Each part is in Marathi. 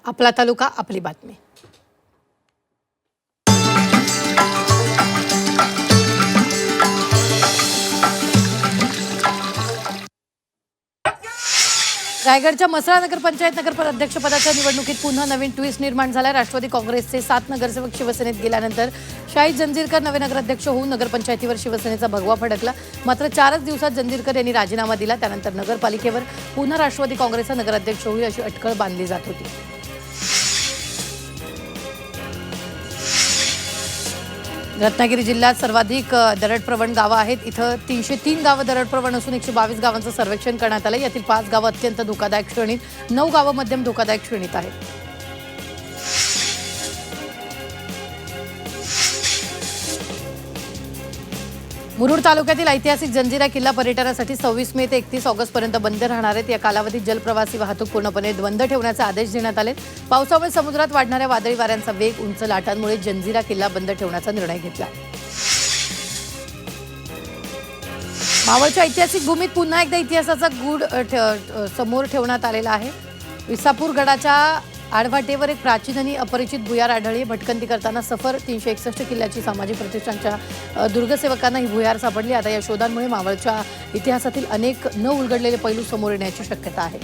आपला तालुका आपली बातमी। रायगडच्या म्हसळा नगरपंचायत नगरपद अध्यक्षपदाच्या निवडणुकीत पुन्हा नवीन ट्विस्ट निर्माण झाला। राष्ट्रवादी काँग्रेसचे 7 नगरसेवक शिवसेनेत गेल्यानंतर शाहीद जंजीरकर नवे नगराध्यक्ष होऊन नगरपंचायतीवर शिवसेनेचा भगवा फडकला। मात्र 4च दिवसात जंजीरकर यांनी राजीनामा दिला। त्यानंतर नगरपालिकेवर पुन्हा राष्ट्रवादी काँग्रेसचा नगराध्यक्ष होईल अशी अटकळ बांधली जात होती। रत्नागिरी जिल्ह्यात सर्वाधिक दरडप्रवण गावं आहेत। इथं 303 गावं दरडप्रवण असून 122 गावांचं सर्वेक्षण करण्यात आलं। यातील 5 गावं अत्यंत धोकादायक श्रेणीत, 9 गावं मध्यम धोकादायक श्रेणीत आहेत। मुरुड तालुक्यातील ऐतिहासिक जंजिरा किल्ला पर्यटनासाठी 26 मे ते 31 ऑगस्टपर्यंत बंद राहणार आहे। या कालावधीत जलप्रवासी वाहतूक पूर्णपणे बंद ठेवण्याचे आदेश देण्यात आले। पावसामुळे समुद्रात वाढणाऱ्या वादळी वाऱ्यांचा वेग, उंच लाटांमुळे जंजिरा किल्ला बंद ठेवण्याचा निर्णय घेतला। मावळच्या ऐतिहासिक भूमीत पुन्हा एकदा इतिहासाचा गूढ समोर ठेवण्यात आलेला आहे। विसापूर गडाच्या आडवाटेवर एक प्राचीन आणि अपरिचित भुयार आढळली। भटकंती करताना सफर 361 किल्ल्याची सामाजिक प्रतिष्ठानच्या दुर्गसेवकांना ही भुयार सापडली। आता या शोधांमुळे मावळच्या इतिहासातील अनेक न उलगडलेले पैलू समोर येण्याची शक्यता आहे।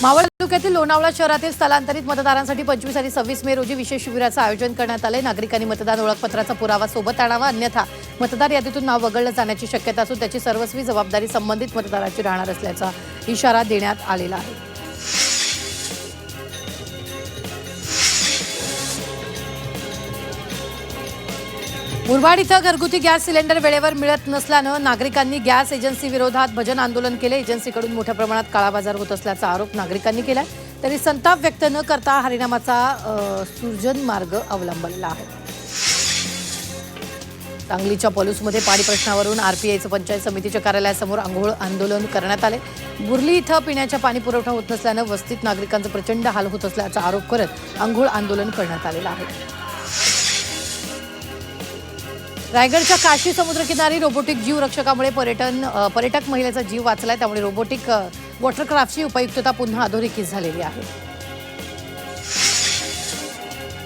मावळ तालुक्यातील लोणावळा शहरातील स्थलांतरित मतदारांसाठी 25 आणि 26 मे रोजी विशेष शिबिराचं आयोजन करण्यात आले। नागरिकांनी मतदान ओळखपत्राचा पुरावा सोबत आणावा, अन्यथा मतदार यादीतून नाव वगळलं जाण्याची शक्यता असून त्याची सर्वस्वी जबाबदारी संबंधित मतदाराची राहणार असल्याचा इशारा देण्यात आलेला आहे। मुरबाड इथं घरगुती गॅस सिलेंडर वेळेवर मिळत नसल्यानं नागरिकांनी गॅस एजन्सी विरोधात भजन आंदोलन केले। एजन्सीकडून मोठ्या प्रमाणात काळाबाजार होत असल्याचा आरोप नागरिकांनी केला। तरी संताप व्यक्त न करता हरिनामाचा सुजन मार्ग अवलंबलेला आहे। सांगलीच्या पलूसमध्ये पाणी प्रश्नावरून आरपीआयचं पंचायत समितीच्या कार्यालयासमोर आंघोळ आंदोलन करण्यात आले। बुर्ली इथं पिण्याच्या पाणी पुरवठा होत नसल्यानं वस्तीत नागरिकांचे प्रचंड हाल होत असल्याचा आरोप करत आंघोळ आंदोलन करण्यात आलेलं आहे। रायगडच्या काशी समुद्रकिनारी रोबोटिक जीव रक्षकामुळे पर्यटक महिलेचा जीव वाचलाय। त्यामुळे रोबोटिक वॉटरक्राफ्टची उपयुक्तता पुन्हा अधोरेखित झालेली आहे।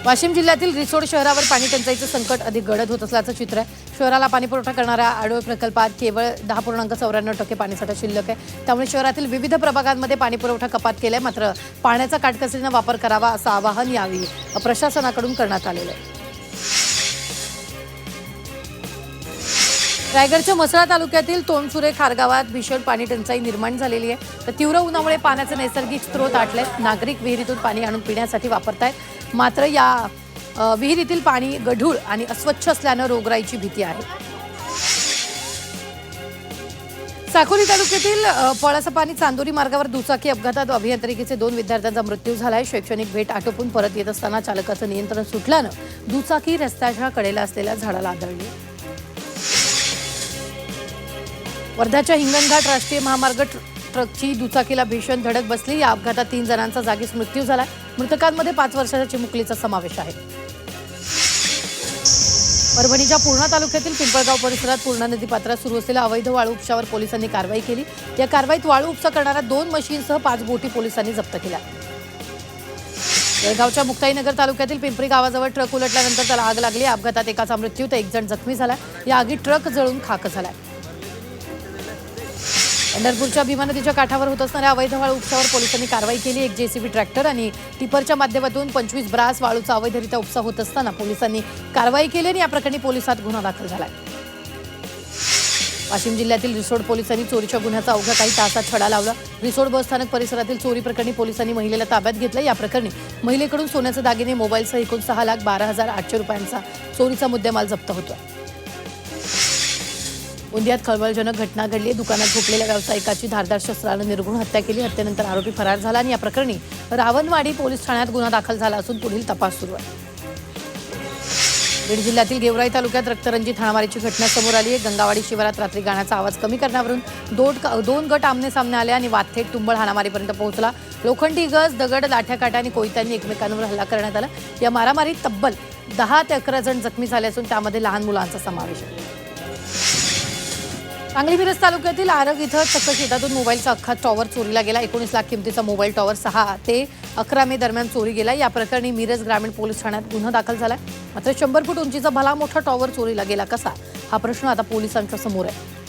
वाशिम जिल्ह्यातील रिसोड शहरावर पाणी टंचाईचं संकट अधिक गडद होत असल्याचं चित्र आहे। शहराला पाणी पुरवठा करणाऱ्या आडोळ प्रकल्पात केवळ 10.94% पाणीसाठा शिल्लक आहे। त्यामुळे शहरातील विविध प्रभागांमध्ये पाणी पुरवठा कपात केलाय। मात्र पाण्याचा काटकसरीने वापर करावा असं आवाहन यावेळी प्रशासनाकडून करण्यात आलेलं आहे। रायगडच्या म्हसळा तालुक्यातील तोंडसुरे खारगावात भीषण पाणी टंचाई निर्माण झालेली आहे। तर तीव्र उन्हामुळे पाण्याचे नैसर्गिक स्रोत आटलेत। नागरिक विहिरीतून पाणी आणून पिण्यासाठी वापरतायत। मात्र या विहिरीतील पाणी गढूळ आणि अस्वच्छ असल्यानं रोगराईची भीती आहे। साकोली तालुक्यातील पळसापानी चांदोरी मार्गावर दुचाकी अपघातात अभियांत्रिकीचे 2 विद्यार्थ्यांचा मृत्यू झालाय। शैक्षणिक भेट आटोपून परत येत असताना चालकाचं नियंत्रण सुटल्यानं दुचाकी रस्त्याच्या कडेला असलेल्या झाडाला आदळली। वर्ध्याच्या हिंगणघाट राष्ट्रीय महामार्ग ट्रकची दुचाकीला भीषण धडक बसली। या अपघातात 3 जणांचा जागीच मृत्यू झाला। मृतकांमध्ये 5 वर्षाच्या चिमुकलीचा समावेश आहे। परभणीच्या पूर्णा तालुक्यातील पिंपळगाव परिसरात पूर्णा नदीपात्रात सुरू असलेल्या अवैध वाळू उपशावर पोलिसांनी कारवाई केली। या कारवाईत वाळू उपसा करणाऱ्या 2 मशीनसह 5 बोटी पोलिसांनी जप्त केल्या। जळगावच्या मुक्ताईनगर तालुक्यातील पिंपरी गावाजवळ ट्रक उलटल्यानंतर त्याला आग लागली। अपघातात एकाचा मृत्यू तर 1 जण जखमी झाला। या आगीत ट्रक जळून खाक झालाय। पंढरपूरच्या भीमा नदीच्या काठावर होत असणाऱ्या अवैध वाळू उपसावर पोलिसांनी कारवाई केली। एक जेसीबी ट्रॅक्टर आणि टिपरच्या माध्यमातून 25 ब्रास वाळूचा अवैधरित्या उपसा होत असताना पोलिसांनी कारवाई केली आणि या प्रकरणी पोलिसात गुन्हा दाखल झालाय। वाशिम जिल्ह्यातील रिसोड पोलिसांनी चोरीच्या गुन्ह्याचा अवघ्या काही तासात छडा लावला। रिसोड बसस्थानक परिसरातील चोरी प्रकरणी पोलिसांनी महिलेला ताब्यात घेतलं। या प्रकरणी महिलेकडून सोन्याचे दागिने, मोबाईलसह एकूण 6,12,800 रुपयांचा चोरीचा मुद्देमाल जप्त होतो। गोंदियात खळबळजनक घटना घडली। दुकानात झोपलेल्या व्यावसायिकाची धारदार शस्त्रानं निर्घृण हत्या केली। हत्येनंतर आरोपी फरार झाला आणि या प्रकरणी रावणवाडी पोलीस ठाण्यात गुन्हा दाखल झाला असून पुढील तपास सुरू आहे। बीड जिल्ह्यातील गेवराई तालुक्यात रक्तरंजित हाणामारीची घटना समोर आली आहे। गंगावाडी शिवारात रात्री गाण्याचा आवाज कमी करण्यावरून 2 गट आमने सामने आले आणि वाद थेट तुंबळ हाणामारीपर्यंत पोहोचला। लोखंडी गज, दगड, लाठ्या काठ्या आणि कोयत्यांनी एकमेकांवर हल्ला करण्यात आला। या मारामारीत तब्बल 10 ते 11 जण जखमी झाले असून त्यामध्ये लहान मुलांचा समावेश आहे। सांगली मिरज तालुक्यातील आरग इथं चक्क शेतातून मोबाईलचा अख्खा टॉवर चोरीला गेला. 19 लाख किमतीचा मोबाईल टॉवर 6 ते 11 मे दरम्यान चोरी गेला. या प्रकरणी मिरज ग्रामीण पोलीस ठाण्यात गुन्हा दाखल झालाय. मात्र 100 फूट उंचीचा भला मोठा टॉवर चोरीला गेला कसा, हा प्रश्न आता पोलिसांच्या समोर आहे.